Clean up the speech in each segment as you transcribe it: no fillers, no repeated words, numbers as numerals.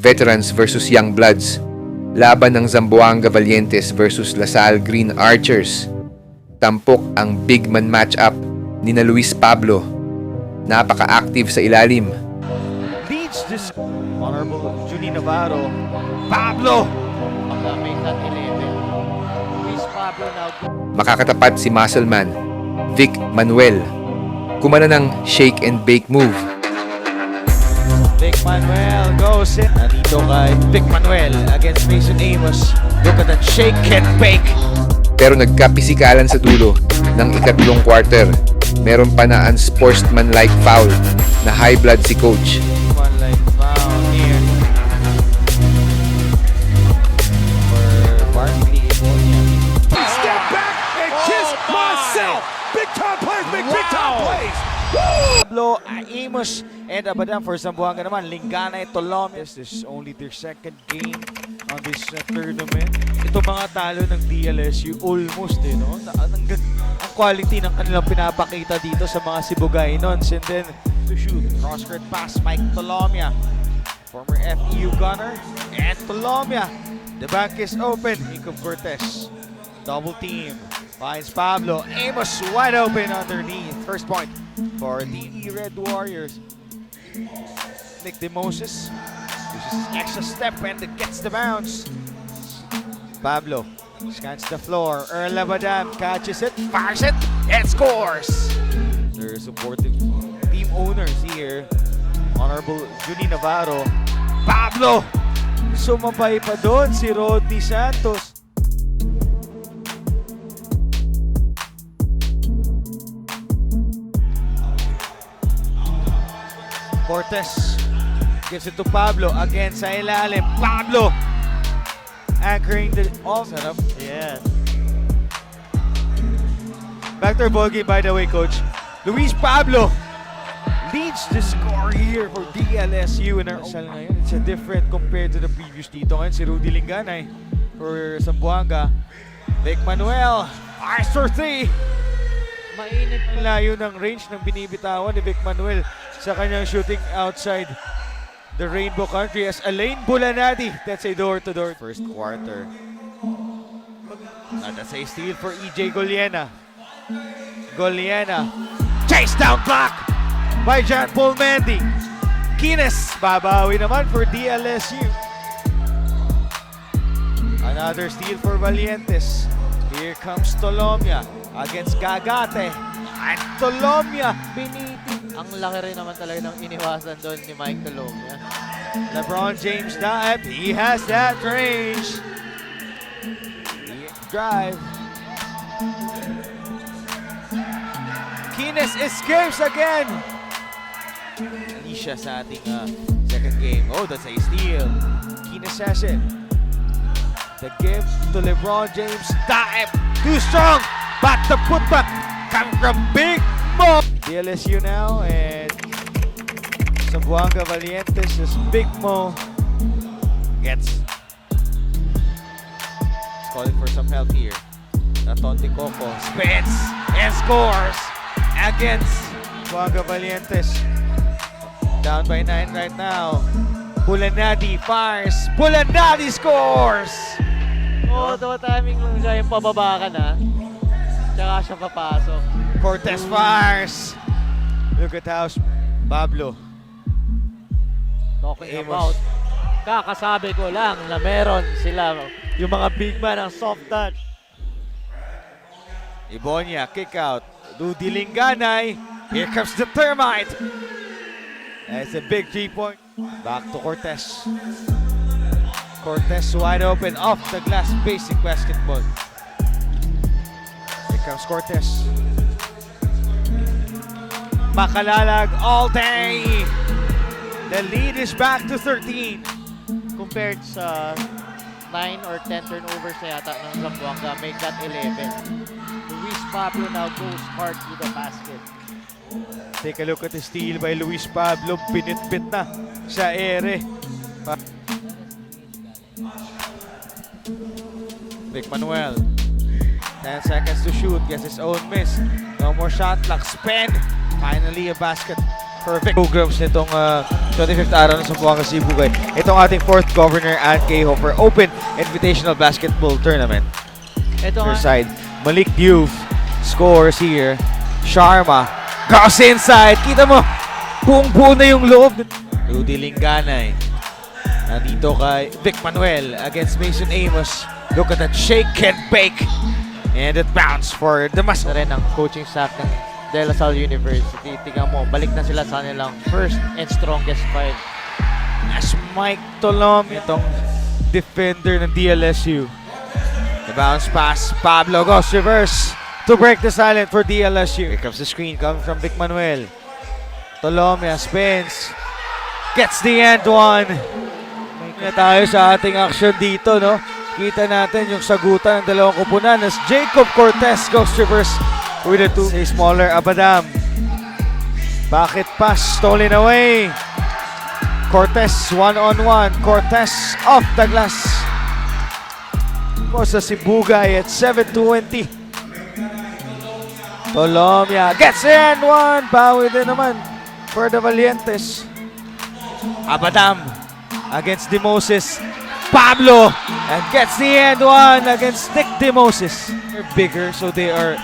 Veterans versus Young Bloods. Laban ng Zamboanga Valientes versus Lasal Green Archers. Tampok ang big man matchup ni na Luis Pablo. Napaka-active sa ilalim. Leads this Honorable Junie Navarro. Pablo! Make that 11. Luis Pablo now. Makakatapat si Muscleman, Vic Manuel. Kumana ng shake and bake move. Vic Manuel goes in. Nandito kay Vic Manuel against Mason Amos. Look at that shake and bake. Pero nagkapisikalan sa dulo ng ikatlong quarter. Meron pa na unsportsmanlike foul na high blood si coach. One like foul here. For Barkley Ibonia. Step back and kiss myself. Big time plays make big time plays. Pablo, Amos, and Abadan for Zamboanga naman. Lingana, Tolom. This is only their second game on this tournament. Ito mga talo ng DLSU almost no? Ang quality ng kanilang pinapakita dito sa mga Sibugainons. And then to shoot, cross-court pass, Mike Tolomia. Former FEU gunner, and Tolomia. The back is open, Nico Cortez. Double team, finds Pablo. Amos wide open underneath. First point for the Red Warriors. Nick DeMoses uses extra step and gets the bounce. Pablo scans the floor. Earl Abadam catches it, fires it, and scores. They're supportive team owners here. Honorable Junie Navarro. Pablo! Sumabay pa doon si Rodney Santos. Cortez gives it to Pablo. Again sa ilalim. Pablo! Anchoring the all setup. Yeah. Back to our ball game, by the way, Coach. Luis Pablo leads the score here for DLSU in our ngayon. It's a different compared to the previous dito. Ngayon si Rudy Linganay for Zamboanga. Vic Manuel, Arthur 3. Mainit Ang layo ng range ng binibitawan ni Vic Manuel sa kanyang shooting outside the Rainbow Country as Elaine Bulanadi. That's a door-to-door. First quarter. That's a steal for EJ Goliena. Goliena. Chase down block by John Paul Mendy. Kines. Babawi naman for DLSU. Another steal for Valientes. Here comes Tolomia against Gagate. And Tolomia. Biniti. Ang laki rin naman talaga ng iniwasan doon ni Mike Tolomia. LeBron James dive. He has that range. Drive. Kines escapes again. Hindi siya sa ating second game. Oh, that's a steal. Kines has it. The give to LeBron James. Dive. Too strong. Back to put back. Coming from Big Mo. DLSU now and Zamboanga Valientes as Big Mo gets. He's calling for some help here. Natonte Coco spins and scores against Zamboanga Valientes. Down by 9 right now. Bulanadi fires. Bulanadi scores! Oo, timing lang siya yung pababa ka na. Tsaka siya papasok. Cortez fires. Look at how Pablo. Talking Amos. about, kakasabi ko lang na meron sila yung mga big man ng soft touch. Ibonia, kick out. Rudy Linganay. Here comes the Termite. That's a big 3-point. Back to Cortez. Cortez wide open off the glass. Basic basketball. Here comes Cortez. Makalalag all day. The lead is back to 13. Compared sa 9 or 10 turnovers na yata ng Zamboanga, make that 11. Luis Pablo now goes hard to the basket. Take a look at the steal by Luis Pablo. Pinitpit na sa ere. Vic Manuel. 10 seconds to shoot. Gets his own miss. No more shot clock. Spin. Finally a basket Perfect programs nitong 25th araw ng Zamboanga Sibugay. Itong ating 4th Governor Ann Cahoe for Open Invitational Basketball Tournament. Ito Your nga, side, Malik Diouf scores here. Sharma goes inside. Kita mo, buong-buo na yung loob. Rudy Linganay. Nandito kay Vic Manuel against Mason Amos. Look at that shake and bake. And it bounce for the mas. na rin ang coaching staff ng De La Salle University. Tingnan mo, balik na sila sa nilang first and strongest five. As Mike Tolom, itong defender ng DLSU. The bounce pass, Pablo goes reverse to break the silence for DLSU. Here comes the screen coming from Vic Manuel. Tolomia spins, gets the end one. May na tayo sa ating action dito, no? Kita natin yung sagutan ng dalawang kupunan as Jacob Cortez goes reverse with a two. Say smaller Abadam. Bakit pass stolen away? Cortez one-on-one. Cortez off the glass. Sa Sibugay at 7:20. Tolomia gets in one. Bawi din naman for the Valientes. Abadam against Demoses. Pablo and gets the end one against Nick Demoses. They're bigger so they are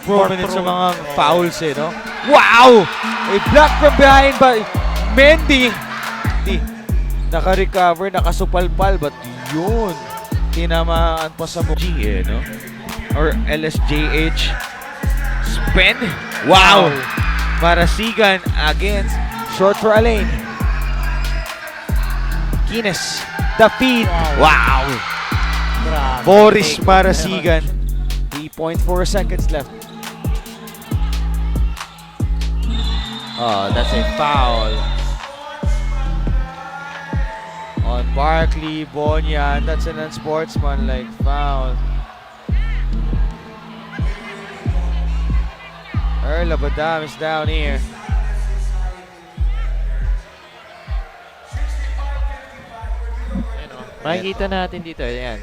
prominent sa mga fouls eh, no? Wow! A block from behind by Mendy. Naka-recover, nakasupalpal, but yun, tinamaan pa sa G eh, no? Or LSJH. Spin. Wow! Marasigan against short for Alain. Kines. The feed. Wow! Grabe. Boris Marasigan. 3.4 seconds left. Oh, that's a foul. On Barkley Bonyan. That's an unsportsmanlike foul. Earl Abadam is down here. Makikita natin dito, ayan.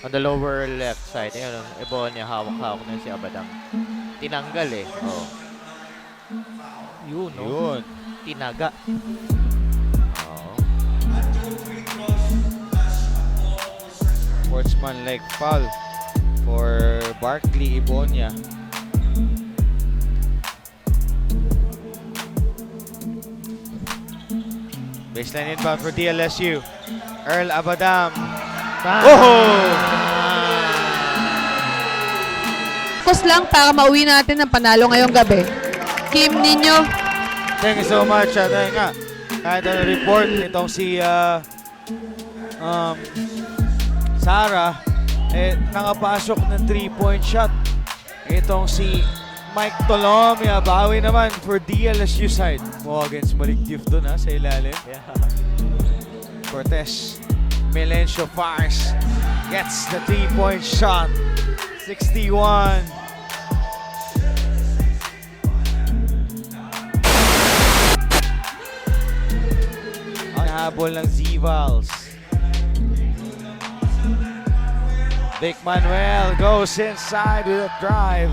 On the lower left side, ayan, Ebonia, hawak-hawak na si Abadam. Tinanggal eh. Oh. Yun, no? Yun. Tinaga. Oh. Sportsmanlike foul for Barkley Ibonia. Baseline inbound for DLSU. Earl Abadam. Oh! Focus lang para mauwi natin ng panalo ngayong gabi. Kim Nino. Thank you so much. Dahil nga, kahit ano report itong si Sarah, nakapasok ng 3-point shot. Itong si Mike Tolomia, bawi naman for DLSU side. Mo against Malik Diouf doon sa ilalim. Yeah. Cortez. Melencio fires. Gets the 3-point shot. 61. Ang habol ng Z-Vals. Vic Manuel goes inside with a drive.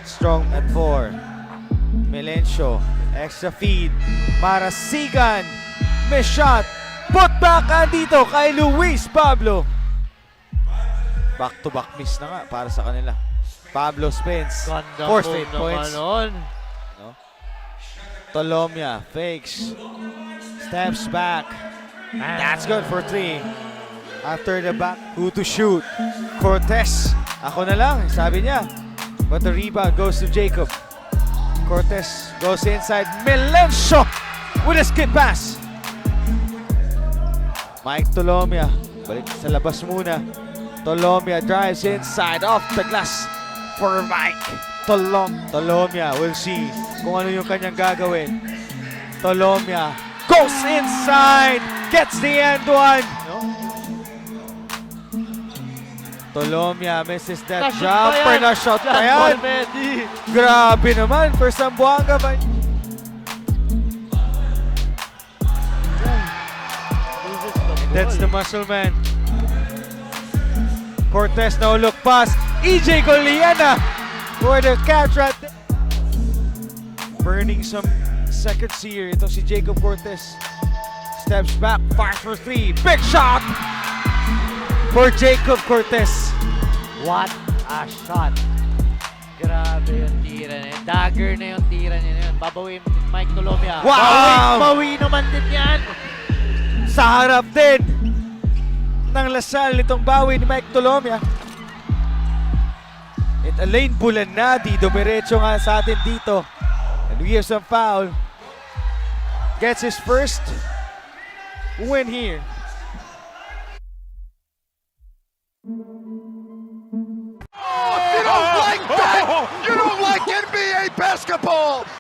Strong at 4. Melencio. Extra feed. Marasigan. Miss shot. Put back dito kay Luis Pablo. Back-to-back miss na nga para sa kanila. Pablo spins. Ganda 4 po straight naman points. nun. Tolomia fakes. Steps back. That's good for 3. After the back, who to shoot? Cortez. Ako na lang, sabi niya. But the rebound goes to Jacob. Cortez goes inside. Melencio with a skip pass. Mike Tolomia. Balik sa labas muna. Tolomia drives inside off the glass for Mike. Tolomia, we'll see kung ano yung kanyang gagawin. Tolomia goes inside. Gets the end one. No? Tolomia misses that jumper na shot pa yan. Grabe naman for Zamboanga. That's the muscle man. Cortez no look pass. EJ Goliana for the catch right there. Burning some Second seer, ito si Jacob Cortez. Steps back, fires for three. Big shot for Jacob Cortez. What a shot. Grabe yung tira na yun. Dagger na yung tira niya na yun. Babawin Mike Tolomia. Wow! Bawi naman din yan. Sa harap din ng Lasal nitong bawi ni Mike Tolomia. At Alain Bulanadi, dumiretso nga sa atin dito. And we have some foul. Gets his first win here. You don't like that! You don't like NBA basketball!